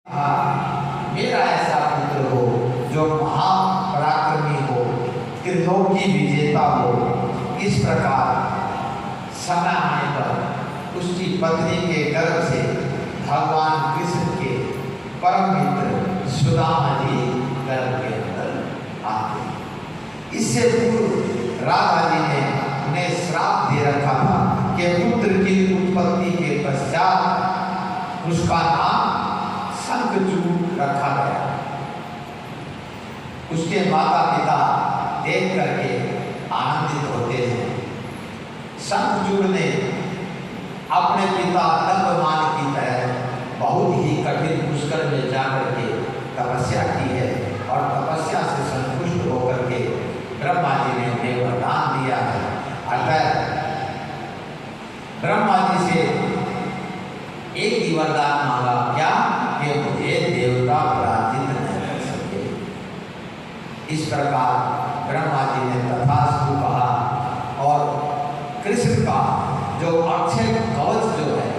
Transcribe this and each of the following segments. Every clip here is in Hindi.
मेरा ऐसा पुत्र हो जो महापराक्रमी हो, त्रिलोकी विजेता हो। इस प्रकार समय आने पर उसकी पत्नी के गर्भ से भगवान कृष्ण के परम मित्र सुदामा जी गर्भ के अंदर आते। इससे पूर्व राधा जी ने उन्हें श्राप दे रखा था कि पुत्र की उत्पत्ति के पश्चात उसका नाम शंखचूड़ रखा गया। उसके माता पिता देख करके आनंदित होते हैं। शंखचूड़ ने अपने पिता नंदमान की तरह बहुत ही कठिन पुष्कर में जाकर के तपस्या की है और तपस्या से संतुष्ट होकर के ब्रह्मा जी ने उन्हें वरदान दिया है। अतः ब्रह्मा जी से एक ही वरदान मांगा, क्या कि मुझे देवता पराजित नहीं कर सके। इस प्रकार ब्रह्मा जी ने तथास्तु कहा और कृष्ण का जो अक्षय कवच जो है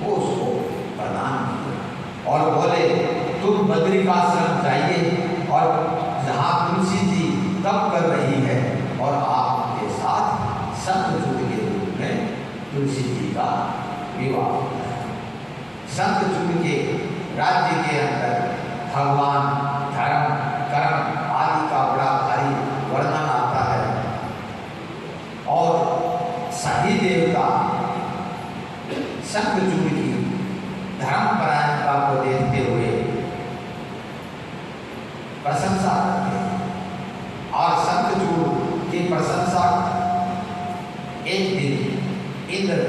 वो उसको प्रदान किया और बोले तुम बद्रिकाश्रम जाइए और जहाँ तुलसी जी तप कर रही है और आप उनके साथ शंखचूड़ के रूप में तुलसी जी का विवाह होता है। शंखचूड़ के राज्य के अंदर भगवान धर्म कर्म आदि का बड़ा भारी वर्णन आता है और सभी देवता शंखचूड़ की धर्मपरायणता को देखते हुए प्रशंसा करते हैं और शंखचूड़ की प्रशंसा एक दिन इंद्र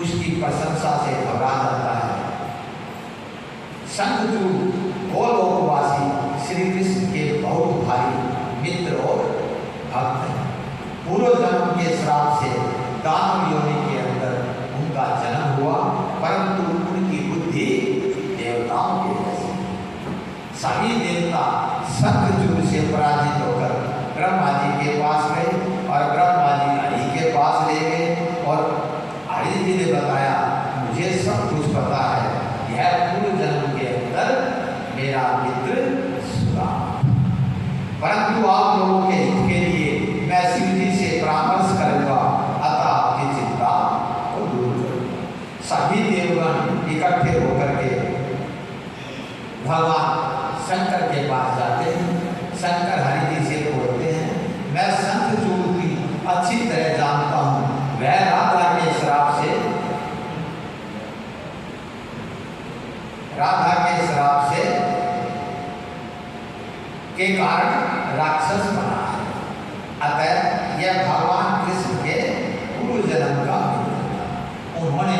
उसकी प्रशंसा से घबरा जाता है। शंखचूड़ गोलोकवासी श्री कृष्ण के बहुत भारी मित्र और भक्त हैं। पूर्व जन्म के श्राप से दानव योनि के अंदर उनका जन्म हुआ, परंतु उनकी बुद्धि देवताओं के जैसी। सभी देवता शंखचूड़ से पराजित होकर ब्रह्मा जी के पास गए और ब्रह्मा जी हरि के पास ले गए और हरि जी ने बताया मुझे सब कुछ पता है, यह पूर्व जन्म के अंदर मेरा मित्र सुदामा, परंतु आप लोगों के हित के लिए मैं शिव जी से परामर्श करूंगा, अतः आपकी चिंता को दूर करूंगा। सभी देवगण इकट्ठे होकर के भगवान शंकर के पास जाते हैं। शंकर हरि जी से बोलते हैं मैं शंखचूड़ की अच्छी तरह जानता हूँ, वह राधा के श्राप से के कारण राक्षस बना है। अतः यह भगवान कृष्ण के पूर्व जन्म का मित्र था। उन्होंने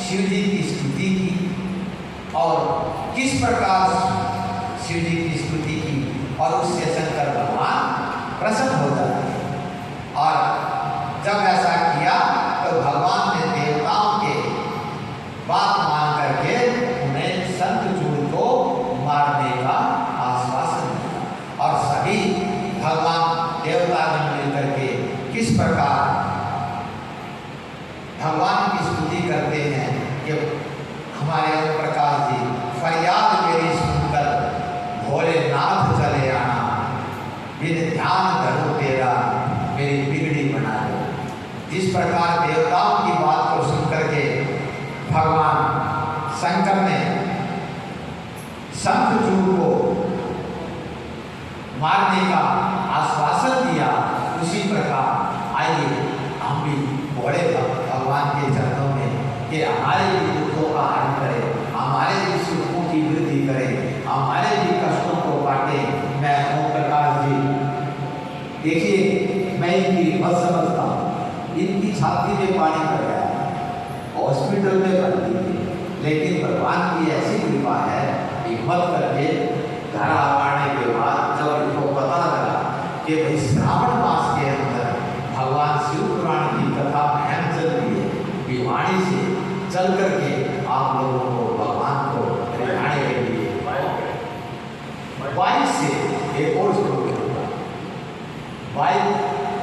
शिव जी की स्तुति की और किस प्रकार शिव जी की स्तुति की और उससे शंकर भगवान प्रसन्न हो जाते हैं। और जब ऐसा किया तो भगवान ने देवताओं के बात मान करके उन्हें शंखचूड़ को मारने का आश्वासन दिया और सभी भगवान देवतागण मिलकर के किस प्रकार भगवान की स्तुति करते हैं कि हमारे प्रकाश जी फरियाद मेरी सुनकर भोलेनाथ चले आना, बिन ध्यान धरो तेरा मेरी बिगड़ी बना दो। जिस प्रकार देवताओं की बात को सुनकर के भगवान शंकर ने शंखचूड़ को मारने का आश्वासन दिया, उसी प्रकार आइए हम भी भोले भगवान के चरणों में कि हमारे भी दुखों का हरण करें, हमारे भी सुखों की वृद्धि करें, हमारे भी कष्टों को काटे। मैं ओम प्रकाश जी, देखिए मैं इनकी मत समझता हूँ, इनकी छाती में पानी पड़ गया, हॉस्पिटल में भर्ती थी, लेकिन भगवान की ऐसी कृपा है, हिम्मत करके घर आने के बाद जब इनको पता लगा कि भाई श्रावण मास के अंदर भगवान शिव पुराण की कथा अहम चल रही है, भिवाड़ी से चल करके आप लोगों को भगवान को रिझाने के लिए 22 से एक और बाइक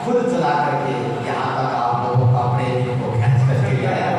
खुद चला करके यहाँ तक आप लोगों को अपने को खींच करके लाया।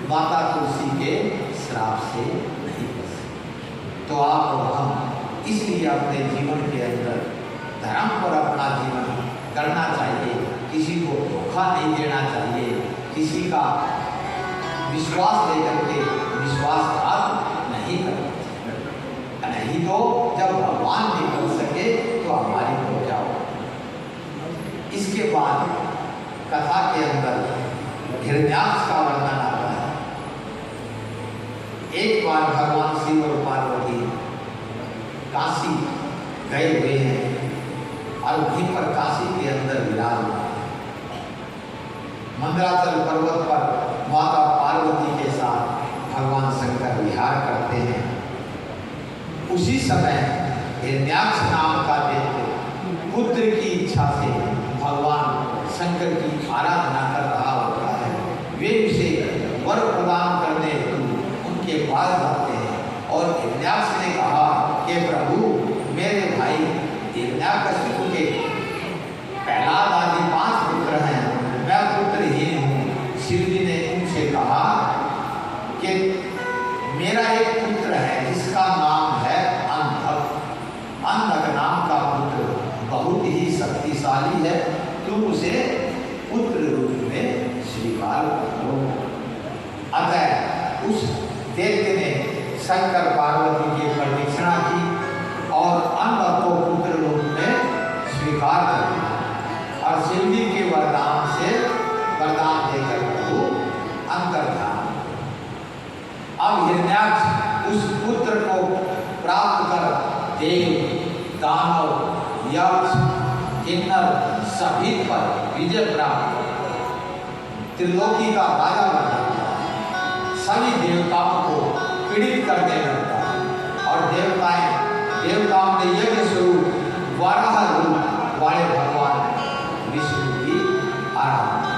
माता तुलसी के श्राप से नहीं बच सकते। तो आप और हम इसलिए अपने जीवन के अंदर धर्म पर अपना जीवन करना चाहिए, किसी को धोखा नहीं देना चाहिए, किसी का विश्वास लेकर के विश्वासघात नहीं करना चाहिए। नहीं तो जब भगवान नहीं कर सके तो हमारी तो क्या हो। इसके बाद कथा के अंदर हिरण्याक्ष का वर्णन आता है। एक बार भगवान शिव और पार्वती काशी गए हुए हैं और वहीं पर काशी के अंदर विराजमान मंदराचल पर्वत पर माता पार्वती के साथ भगवान शंकर विहार करते हैं। उसी समय हिरण्याक्ष नाम का दैत्य पुत्र की इच्छा से भगवान शंकर की आराधना कर रहा होता है। वे उसे वर प्रदान करने उनके पास जाते हैं और हिरण्याक्ष ने कहा कि प्रभु मेरे भाई हिरण्याकशिपु के प्रहलाद आदि 5 पुत्र हैं, मैं पुत्रहीन हूँ। शिव जी ने उनसे कहा कि मेरा एक पुत्र है जिसका नाम है अंधक। अंधक नाम का पुत्र बहुत ही शक्तिशाली है, तुम उसे पुत्र रूप में स्वीकार करो। अतः उस दैत्य ने शंकर पार्वती की प्रदक्षिणा की और अंधक को पुत्र रूप में स्वीकार कर लिया और शिव जी के वरदान से वरदान देकर प्रभु अंतर्धान। अब हिरण्याक्ष उस पुत्र को प्राप्त कर देव, दानव, यक्ष, किन्नर सभी पर विजय प्राप्त, त्रिलोकी का राजा बन जाता है, सभी देवताओं को पीड़ित करने लगता है और देवताओं ने यज्ञ स्वरूप वाराह रूप वाले भगवान विष्णु की आराधना।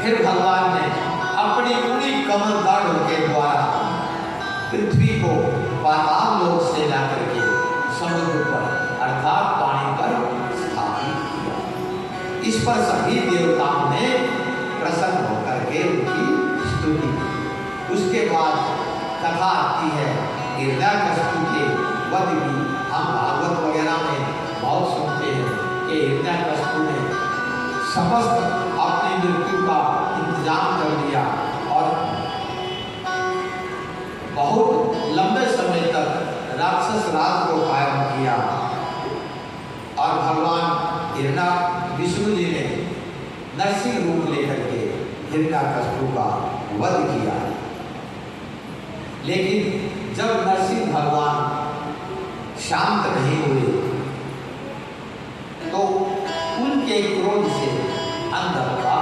फिर भगवान ने अपनी उन्हीं कमलदाढ़ों के द्वारा पृथ्वी को पाताल लोक से लाकर के समुद्र पर अर्थात पानी पर स्थापित किया। इस पर सभी देवताओं ने प्रसन्न होकर के उनकी स्तुति की। उसके बाद कथा आती है हिरण्याकशिपु के वध की। हम भागवत वगैरह में बहुत सुनते हैं कि हिरण्याकशिपु ने समस्त अपनी मृत्यु का इंतजाम कर लिया और बहुत लंबे समय तक राक्षस राज को कायम किया और भगवान हिरण्य विष्णु जी ने नरसिंह रूप लेकर के हिरण्याकशिपु का वध किया। लेकिन जब नरसिंह भगवान शांत नहीं हुए तो उनके क्रोध से अंधक का